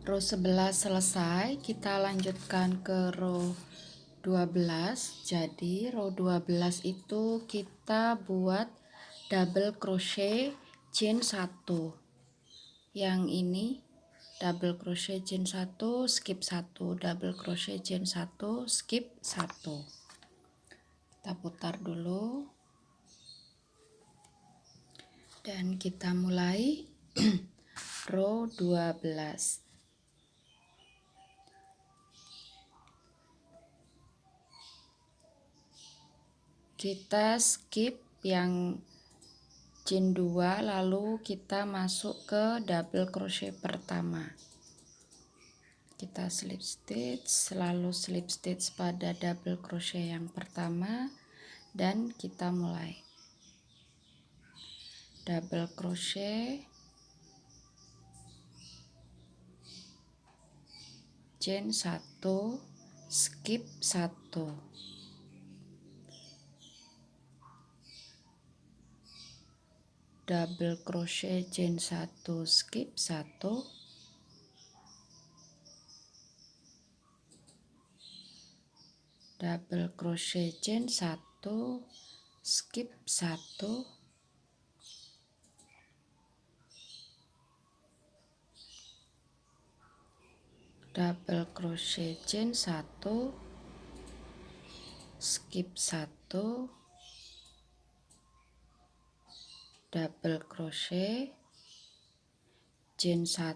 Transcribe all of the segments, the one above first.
Row 11 selesai, kita lanjutkan ke row 12. Jadi row 12 itu kita buat double crochet chain 1. Yang ini double crochet chain 1, skip 1, double crochet chain 1, skip 1. Kita putar dulu. Dan kita mulai row 12. Kita skip yang chain 2, lalu kita masuk ke double crochet pertama. Kita slip stitch, lalu slip stitch pada double crochet yang pertama, dan kita mulai double crochet chain 1, skip 1, double crochet chain 1, skip 1, double crochet chain 1, skip 1, double crochet chain 1, skip 1, double crochet chain 1,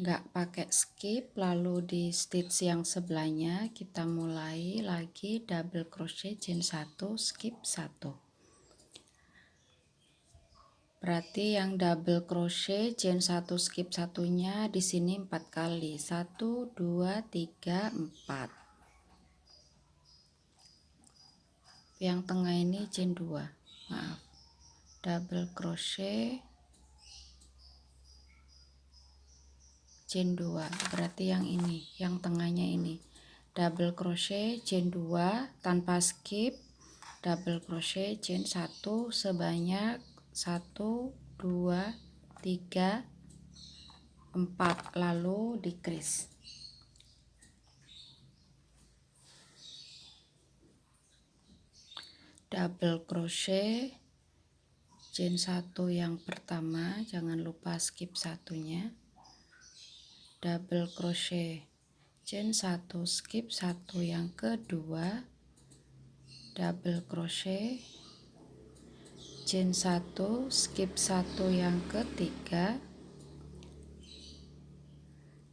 nggak pakai skip, lalu di stitch yang sebelahnya kita mulai lagi double crochet chain 1, skip 1. Berarti yang double crochet chain 1 skip 1-nya di sini 4 kali. 1 2 3 4. Yang tengah ini chain 2. Maaf. Double crochet chain 2. Berarti yang ini, yang tengahnya ini. Double crochet chain 2 tanpa skip. Double crochet chain 1 sebanyak 1 2 3 4, lalu decrease. Double crochet chain 1 yang pertama, jangan lupa skip satunya. Double crochet chain 1, skip 1 yang kedua, double crochet chain 1, skip 1 yang ketiga,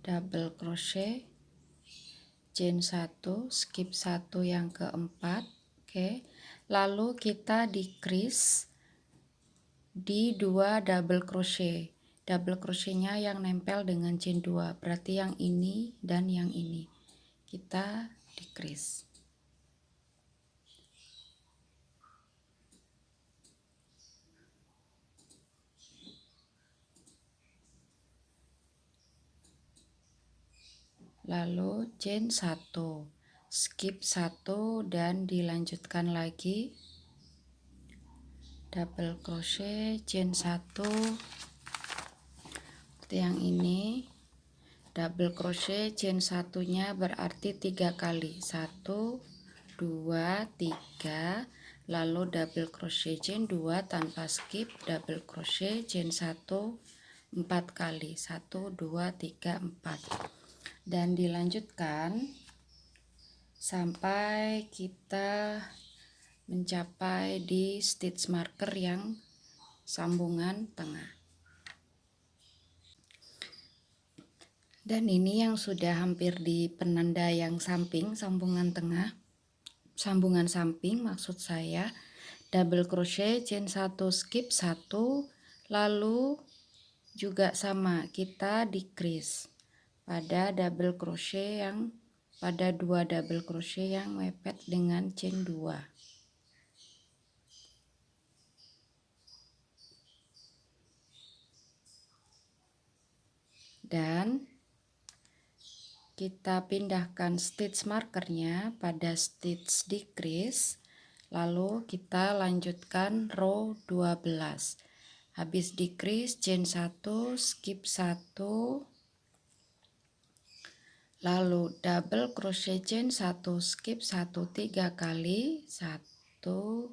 double crochet chain 1, skip 1 yang keempat. Oke, lalu kita decrease di 2 double crochet. Double crochetnya yang nempel dengan chain 2, berarti yang ini dan yang ini kita decrease. Lalu chain 1, skip 1, dan dilanjutkan lagi double crochet chain 1 seperti yang ini. Double crochet chain satunya berarti 3 kali, 1 2 3, lalu double crochet chain 2 tanpa skip, double crochet chain 1 4 kali, 1 2 3 4, dan dilanjutkan sampai kita mencapai di stitch marker yang sambungan tengah. Dan ini yang sudah hampir di penanda yang samping, sambungan tengah, sambungan samping maksud saya. Double crochet chain 1, skip 1, lalu juga sama, kita decrease pada double crochet yang pada 2 double crochet yang mepet dengan chain 2. Dan kita pindahkan stitch markernya pada stitch decrease, lalu kita lanjutkan row 12. Habis decrease chain 1, skip 1, lalu double crochet chain 1, skip 1 3 kali, 1 2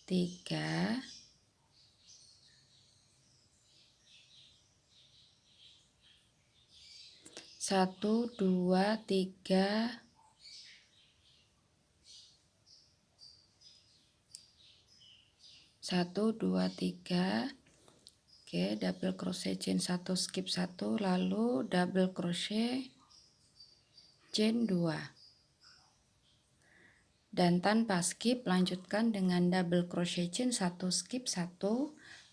3 1 2 3 1 2 3. Oke, double crochet chain 1, skip 1, lalu double crochet chain 2, dan tanpa skip lanjutkan dengan double crochet chain 1, skip 1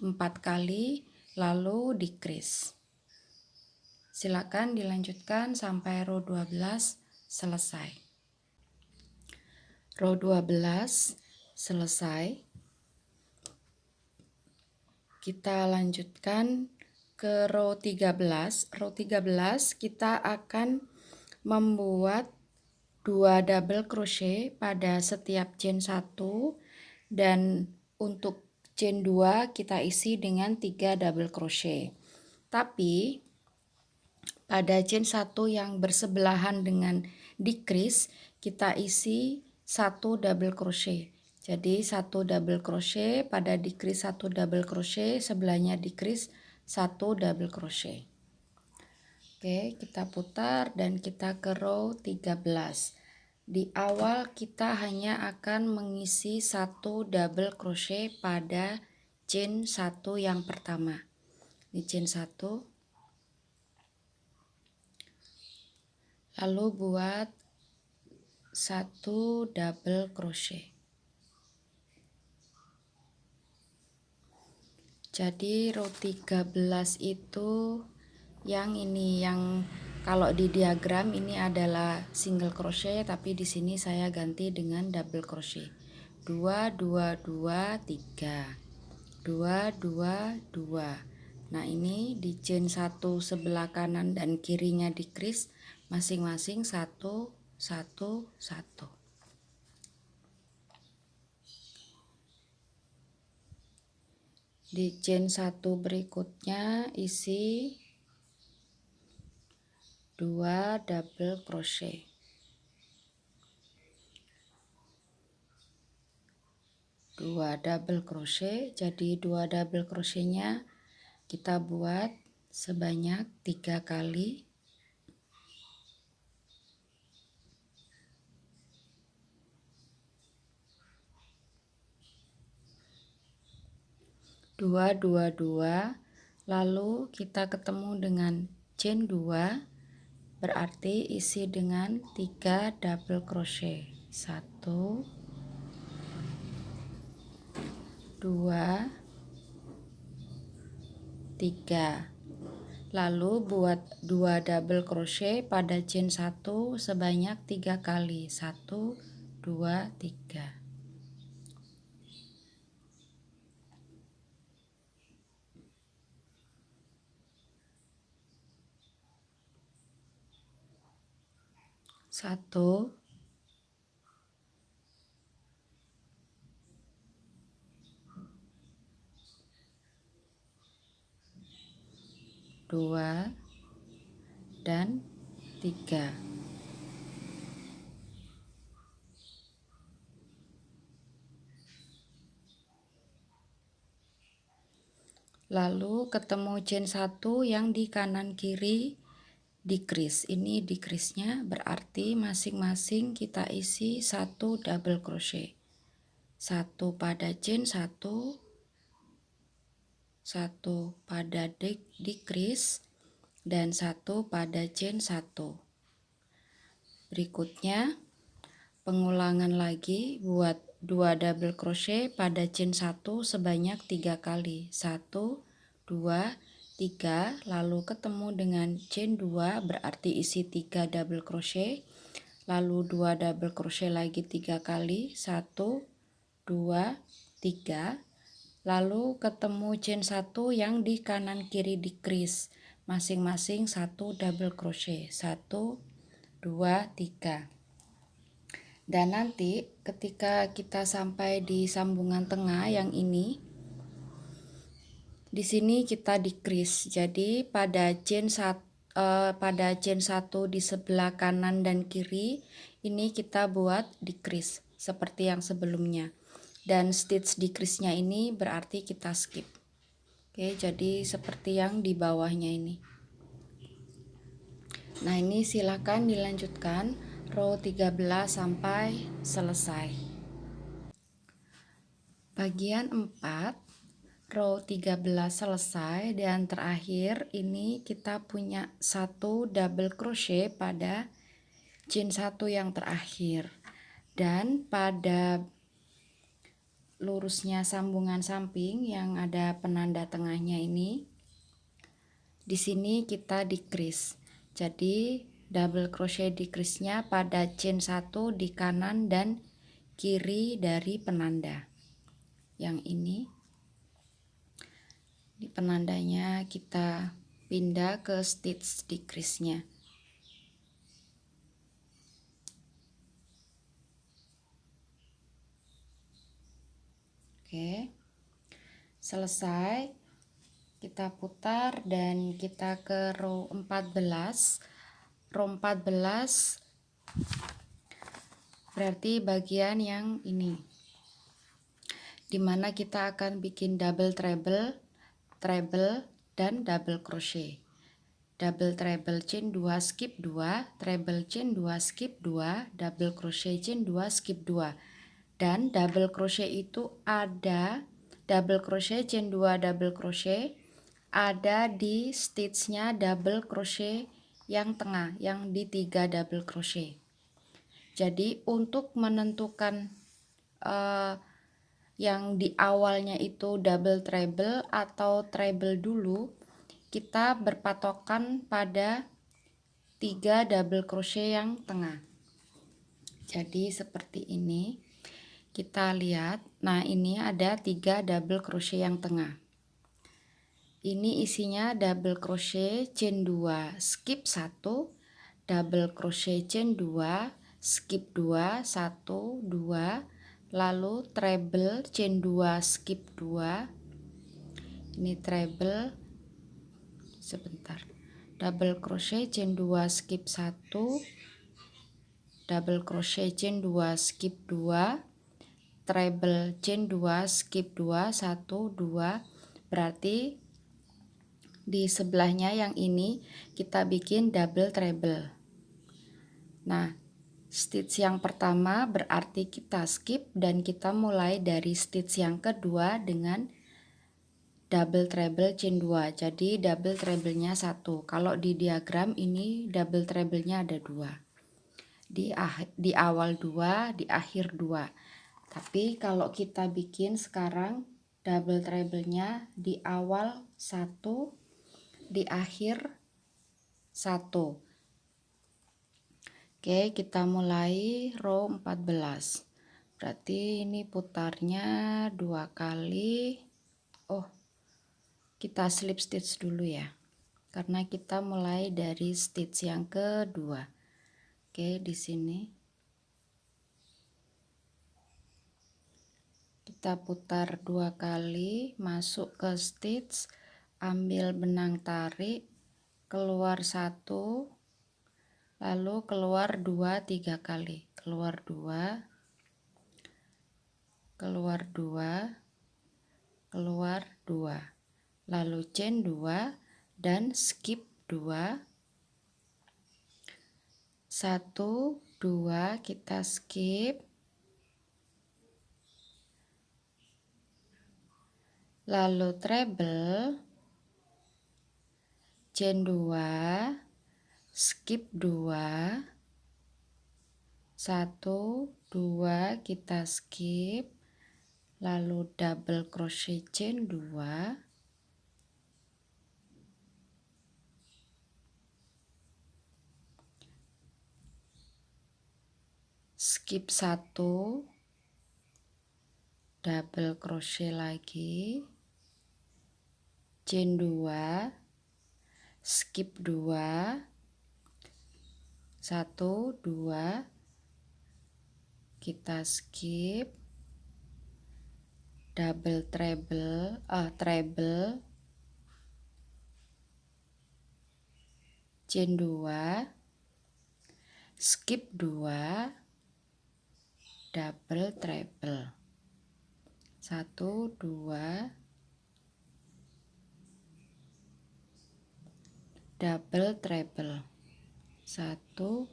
4 kali, lalu decrease. Silakan dilanjutkan sampai row 12 selesai. Row 12 selesai. Kita lanjutkan ke row 13. Row 13 kita akan membuat 2 double crochet pada setiap chain 1, dan untuk chain 2 kita isi dengan 3 double crochet. Tapi pada chain 1 yang bersebelahan dengan decrease kita isi 1 double crochet. Jadi 1 double crochet pada decrease, 1 double crochet sebelahnya decrease, 1 double crochet. Oke, kita putar dan kita ke row 13. Di awal kita hanya akan mengisi 1 double crochet pada chain 1 yang pertama. Di chain 1, lalu buat 1 double crochet. Jadi row 13 itu yang ini, yang kalau di diagram ini adalah single crochet, tapi di sini saya ganti dengan double crochet. 2 2 2 3 2 2 2. Nah, ini di chain 1 sebelah kanan dan kirinya decrease masing-masing 1 1 1. Di chain 1 berikutnya isi 2 double crochet. 2 double crochet, jadi 2 double crochetnya kita buat sebanyak 3 kali. Dua, dua, dua, lalu kita ketemu dengan chain 2, berarti isi dengan 3 double crochet. 1 2 3. Lalu buat 2 double crochet pada chain 1 sebanyak 3 kali. 1 2 3. 1 2 dan 3. Lalu ketemu chain 1 yang di kanan kiri decrease. Ini decrease-nya berarti masing-masing kita isi 1 double crochet. 1 pada chain 1, 1 pada decrease, dan 1 pada chain 1. Berikutnya pengulangan lagi, buat 2 double crochet pada chain 1 sebanyak 3 kali. 1 2 3, lalu ketemu dengan chain 2 berarti isi 3 double crochet, lalu 2 double crochet lagi 3 kali. 1 2 3, lalu ketemu chain 1 yang di kanan kiri decrease, masing-masing 1 double crochet. 1 2 3. Dan nanti ketika kita sampai di sambungan tengah yang ini, Di sini kita decrease. Jadi pada chain 1 di sebelah kanan dan kiri ini kita buat decrease seperti yang sebelumnya. Dan stitch decrease-nya ini berarti kita skip. Oke, jadi seperti yang di bawahnya ini. Nah, ini silakan dilanjutkan row 13 sampai selesai. Bagian 4 row 13 selesai, dan terakhir ini kita punya satu double crochet pada chain 1 yang terakhir, dan pada lurusnya sambungan samping yang ada penanda tengahnya ini, di sini kita decrease. Jadi double crochet decrease-nya pada chain 1 di kanan dan kiri dari penanda yang ini. Di penandanya kita pindah ke stitch decrease-nya. Oke, selesai. Kita putar dan kita ke row 14. Row 14 berarti bagian yang ini, dimana kita akan bikin double treble, treble, dan double crochet. Double treble chain 2 skip 2, treble chain 2 skip 2, double crochet chain 2 skip 2. Dan double crochet itu ada double crochet chain 2 double crochet ada di stitchnya double crochet yang tengah, yang di 3 double crochet. Jadi untuk menentukan yang di awalnya itu double treble atau treble dulu, kita berpatokan pada 3 double crochet yang tengah. Jadi seperti ini kita lihat. Nah, ini ada 3 double crochet yang tengah. Ini isinya double crochet chain 2 skip 1, double crochet chain 2 skip 2, 1 2, lalu treble chain 2 skip 2. Ini treble, sebentar, double crochet chain 2 skip 1, double crochet chain 2 skip 2, treble chain 2 skip 2, 1 2. Berarti di sebelahnya yang ini kita bikin double treble. Nah, stitch yang pertama berarti kita skip dan kita mulai dari stitch yang kedua dengan double treble chain 2. Jadi double treble-nya 1. Kalau di diagram ini double treble-nya ada 2. Di awal 2, di akhir 2. Tapi kalau kita bikin sekarang double treble-nya di awal 1, di akhir 1. Oke, kita mulai row 14. Berarti ini putarnya 2 kali. Oh, kita slip stitch dulu ya, karena kita mulai dari stitch yang kedua. Oke, di sini kita putar 2 kali, masuk ke stitch, ambil benang tarik, keluar 1, lalu keluar 2 3 kali, keluar 2, keluar 2, keluar 2, lalu chain 2 dan skip 2, 1 2 kita skip, lalu treble, chain 2, skip 2, 1 2 kita skip, lalu double crochet chain 2, skip 1, double crochet lagi, chain 2, skip 2, 1 2 kita skip, double treble, treble, chain 2, skip 2, double treble, 1 2, double treble, 1 2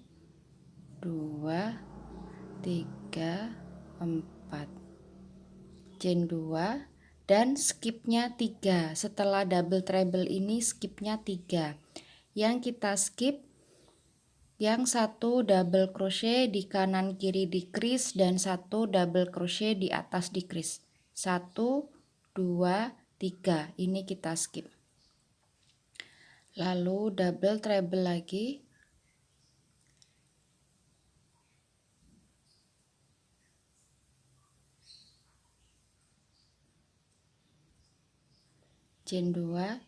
3 4, chain 2 dan skipnya 3. Setelah double treble ini skipnya 3. Yang kita skip yang 1 double crochet di kanan kiri decrease dan 1 double crochet di atas decrease. 1 2 3 ini kita skip. Lalu double treble lagi. Chain 2,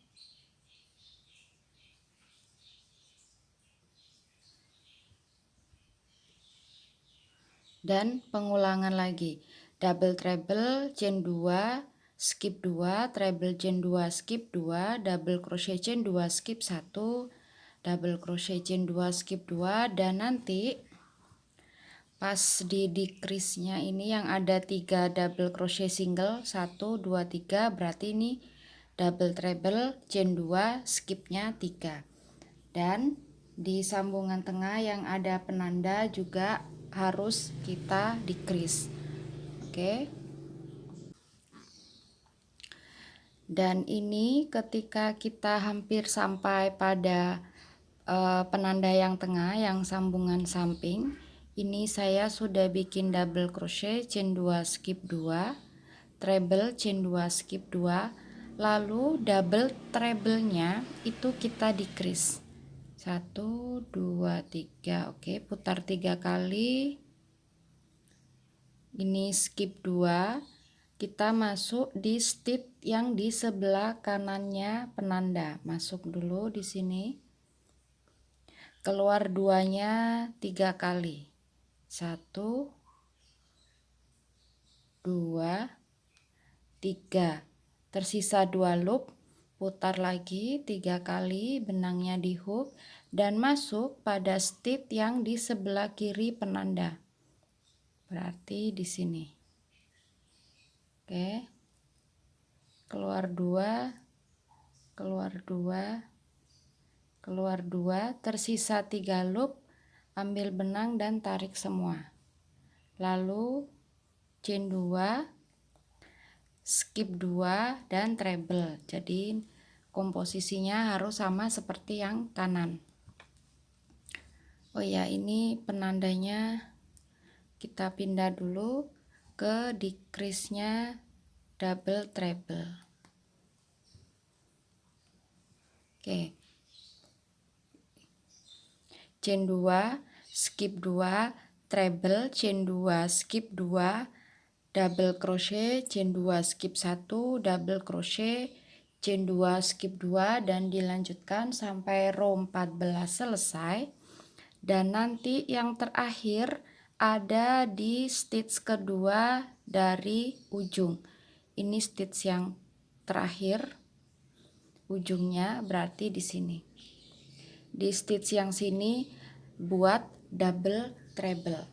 dan pengulangan lagi, double treble, chain 2, skip 2, treble chain 2, skip 2, double crochet chain 2, skip 1, double crochet chain 2, skip 2, dan nanti pas di decrease nya ini yang ada 3 double crochet single, 1 2 3, berarti ini double treble chain 2, skipnya 3. Dan di sambungan tengah yang ada penanda juga harus kita decrease. Oke. Dan ini ketika kita hampir sampai pada penanda yang tengah yang sambungan samping, ini saya sudah bikin double crochet chain 2 skip 2, treble chain 2 skip 2, lalu double treble-nya itu kita decrease 1 2 3. Oke, putar 3 kali. Ini skip 2, kita masuk di stitch yang di sebelah kanannya penanda. Masuk dulu di sini, keluar 2-nya 3 kali, 1 2 3, tersisa 2 loop, putar lagi 3 kali, benangnya di hook dan masuk pada stitch yang di sebelah kiri penanda, berarti di sini. Oke, keluar 2, keluar 2, keluar 2, tersisa 3 loop, ambil benang dan tarik semua, lalu chain 2, skip 2, dan treble. Jadi komposisinya harus sama seperti yang kanan. Oh ya, ini penandanya kita pindah dulu ke decrease nya double treble. Oke, chain 2, skip 2, treble, chain 2, skip 2, double crochet, chain 2, skip 1, double crochet, chain 2, skip 2, dan dilanjutkan sampai row 14 selesai. Dan nanti yang terakhir ada di stitch kedua dari ujung. Ini stitch yang terakhir, ujungnya berarti di sini. Di stitch yang sini buat double treble.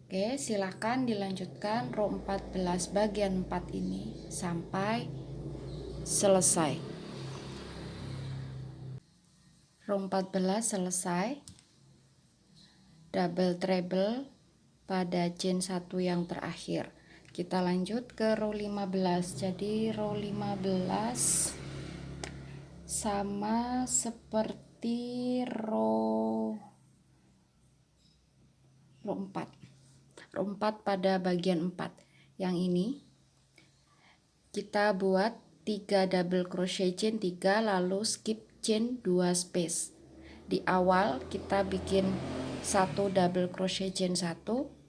Oke, silakan dilanjutkan row 14 bagian 4 ini sampai selesai. Row 14 selesai. Double treble pada chain 1 yang terakhir. Kita lanjut ke row 15. Jadi row 15 sama seperti row 4. Row 4 pada bagian 4. Yang ini kita buat 3 double crochet chain 3, lalu skip chain 2 space. Di awal kita bikin 1 double crochet chain 1,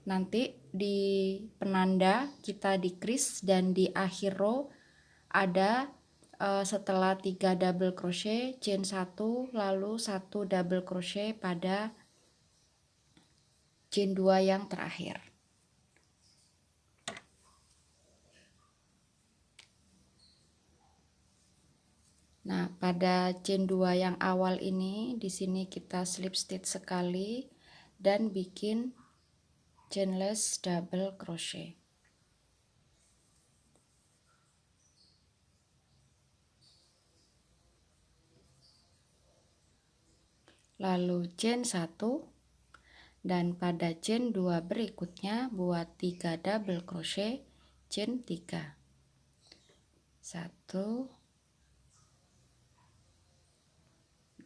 nanti di penanda kita decrease, dan di akhir row ada setelah 3 double crochet chain 1, lalu 1 double crochet pada chain 2 yang terakhir. Nah, pada chain 2 yang awal ini di sini kita slip stitch sekali dan bikin chainless double crochet. Lalu chain 1 dan pada chain 2 berikutnya buat 3 double crochet, chain 3. 1 2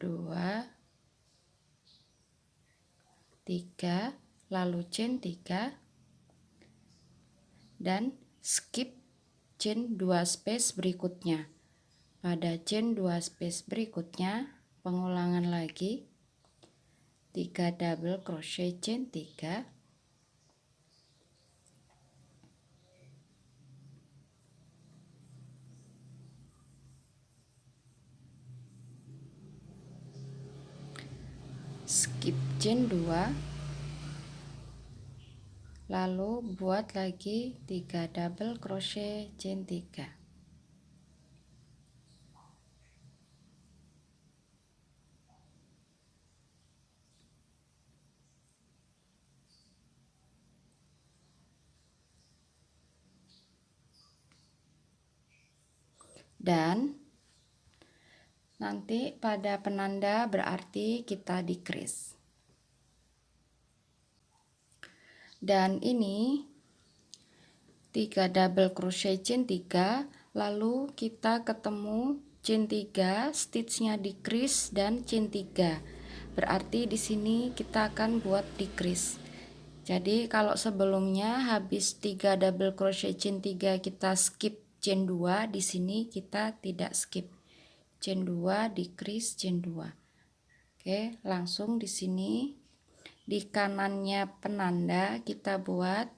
3, lalu chain 3 dan skip chain 2 space berikutnya. Pada chain 2 space berikutnya pengulangan lagi 3 double crochet, chain 3, skip chain 2, lalu buat lagi 3 double crochet, chain 3. Dan nanti pada penanda berarti kita decrease. Dan ini 3 double crochet, chain 3, lalu kita ketemu chain 3, stitchnya decrease dan chain 3. Berarti di sini kita akan buat decrease. Jadi kalau sebelumnya habis 3 double crochet, chain 3 kita skip chain 2, di sini kita tidak skip. Chain 2 decrease, chain 2. Oke, langsung di sini di kanannya penanda kita buat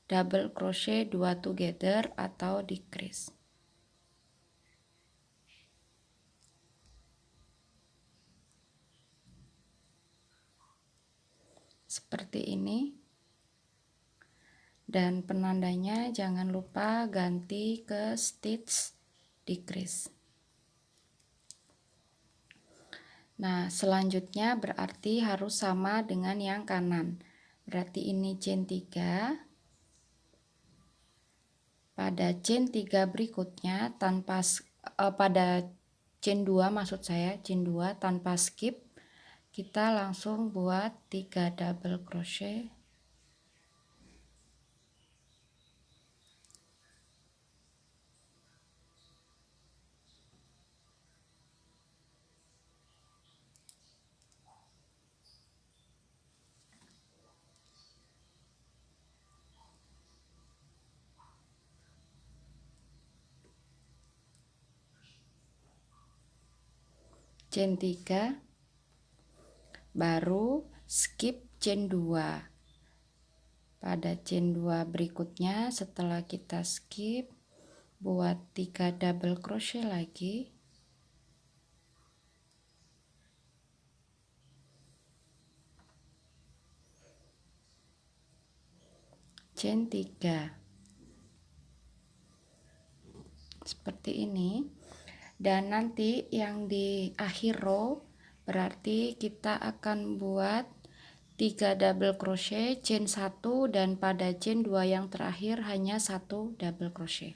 double crochet 2 together atau decrease. Seperti ini. Dan penandanya jangan lupa ganti ke stitch decrease. Nah, selanjutnya berarti harus sama dengan yang kanan. Berarti ini chain 3. Pada chain 3 berikutnya pada chain 2 maksud saya, chain 2 tanpa skip, kita langsung buat 3 double crochet. Chain 3, baru skip chain 2. Pada chain 2 berikutnya setelah kita skip, buat 3 double crochet lagi. Chain 3. Seperti ini. Dan nanti yang di akhir row berarti kita akan buat 3 double crochet, chain 1, dan pada chain 2 yang terakhir hanya 1 double crochet.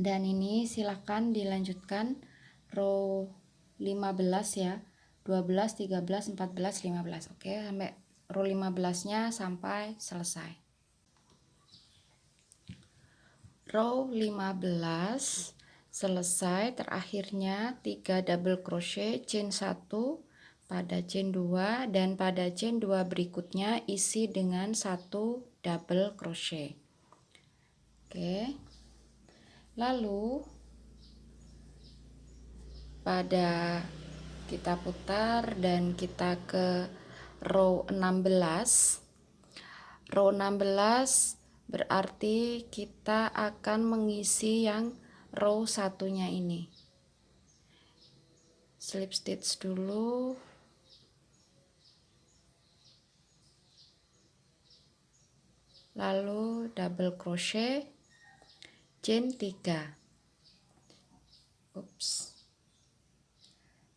Dan ini silahkan dilanjutkan row 15 ya, 12, 13, 14, 15. Oke, sampai row 15-nya sampai selesai. Row 15 selesai, terakhirnya 3 double crochet, chain 1 pada chain 2, dan pada chain 2 berikutnya isi dengan 1 double crochet. Oke. Lalu pada kita putar dan kita ke row 16. Row 16 berarti kita akan mengisi yang row satunya ini. Slip stitch dulu. Lalu double crochet, chain 3. Ups.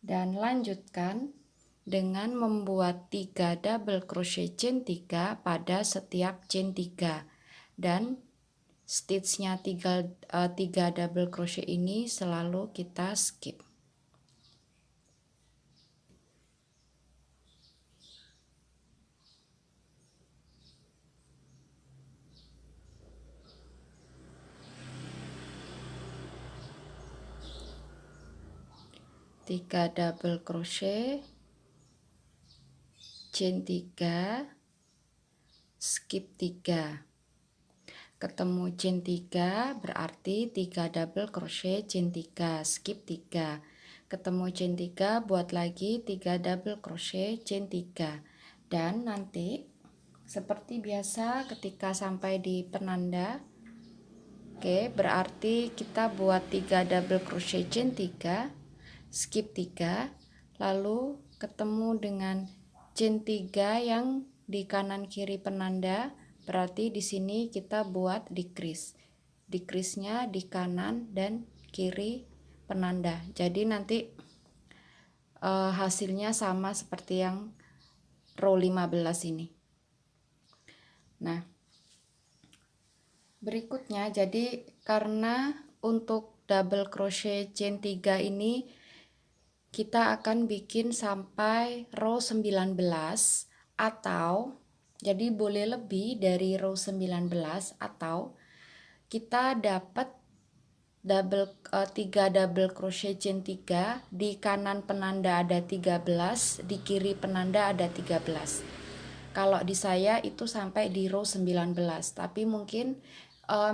Dan lanjutkan dengan membuat 3 double crochet chain 3 pada setiap chain 3, dan stitchnya 3 double crochet ini selalu kita skip. Tiga double crochet, chain 3, skip 3, ketemu chain 3 berarti 3 double crochet chain 3, skip 3, ketemu chain 3 buat lagi 3 double crochet chain 3, dan nanti seperti biasa ketika sampai di penanda, oke, berarti kita buat 3 double crochet chain 3, skip 3, lalu ketemu dengan chain 3 yang di kanan kiri penanda, berarti di sini kita buat decrease. Decrease-nya di kanan dan kiri penanda. Jadi nanti hasilnya sama seperti yang row 15 ini. Nah, berikutnya, jadi karena untuk double crochet chain 3 ini kita akan bikin sampai row 19, atau jadi boleh lebih dari row 19, atau kita dapat 3 double crochet chain 3, di kanan penanda ada 13, di kiri penanda ada 13. Kalau di saya itu sampai di row 19, tapi mungkin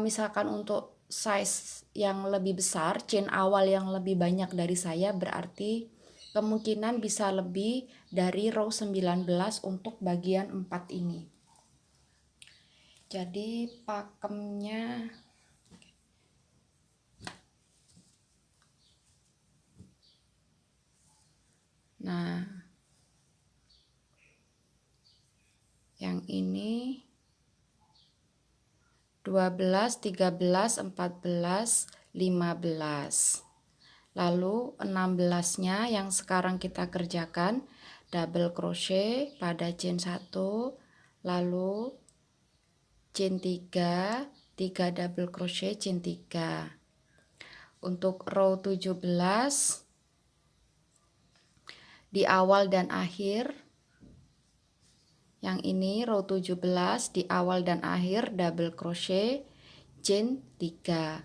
misalkan untuk size yang lebih besar, chain awal yang lebih banyak dari saya, berarti kemungkinan bisa lebih dari row 19 untuk bagian 4 ini. Jadi pakemnya yang ini 12, 13, 14, 15. Lalu 16-nya yang sekarang kita kerjakan double crochet pada chain 1, lalu chain 3, 3 double crochet chain 3. Untuk row 17 di awal dan akhir, yang ini row 17 di awal dan akhir double crochet chain 3,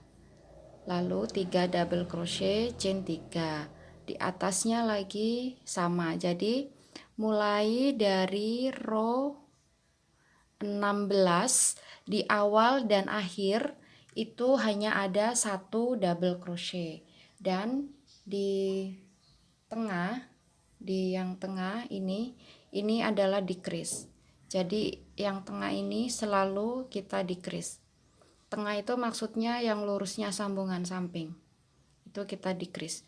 lalu 3 double crochet chain 3, di atasnya lagi sama. Jadi mulai dari row 16 di awal dan akhir itu hanya ada 1 double crochet, dan di tengah, di yang tengah ini adalah decrease. Jadi yang tengah ini selalu kita decrease. Tengah itu maksudnya yang lurusnya sambungan samping, itu kita decrease.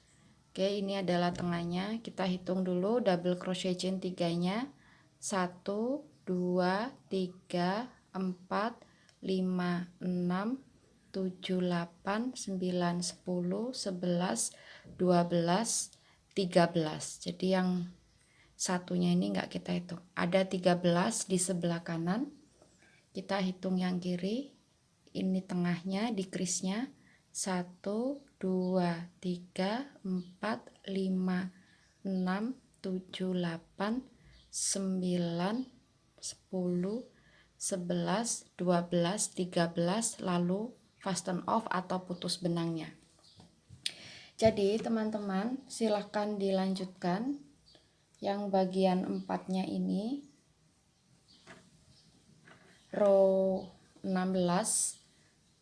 Oke, ini adalah tengahnya. Kita hitung dulu double crochet chain 3-nya. 1, 2, 3, 4, 5, 6, 7, 8, 9, 10, 11, 12, 13. Jadi yang satunya ini enggak kita hitung. Ada 13 di sebelah kanan. Kita hitung yang kiri. Ini tengahnya, decrease-nya 1, 2, 3, 4, 5, 6, 7, 8, 9, 10, 11, 12, 13, lalu fasten off atau putus benangnya. Jadi teman-teman silahkan dilanjutkan yang bagian 4-nya ini, row 16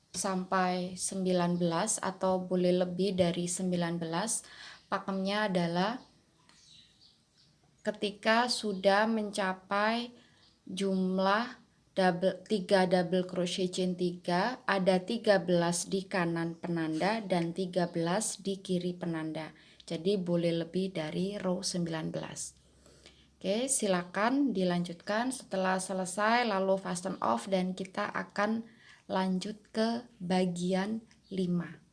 sampai 19 atau boleh lebih dari 19. Pakemnya adalah ketika sudah mencapai jumlah 3 double crochet chain 3, ada 13 di kanan penanda dan 13 di kiri penanda. Jadi boleh lebih dari row 19. Oke, silakan dilanjutkan. Setelah selesai lalu fasten off dan kita akan lanjut ke bagian 5.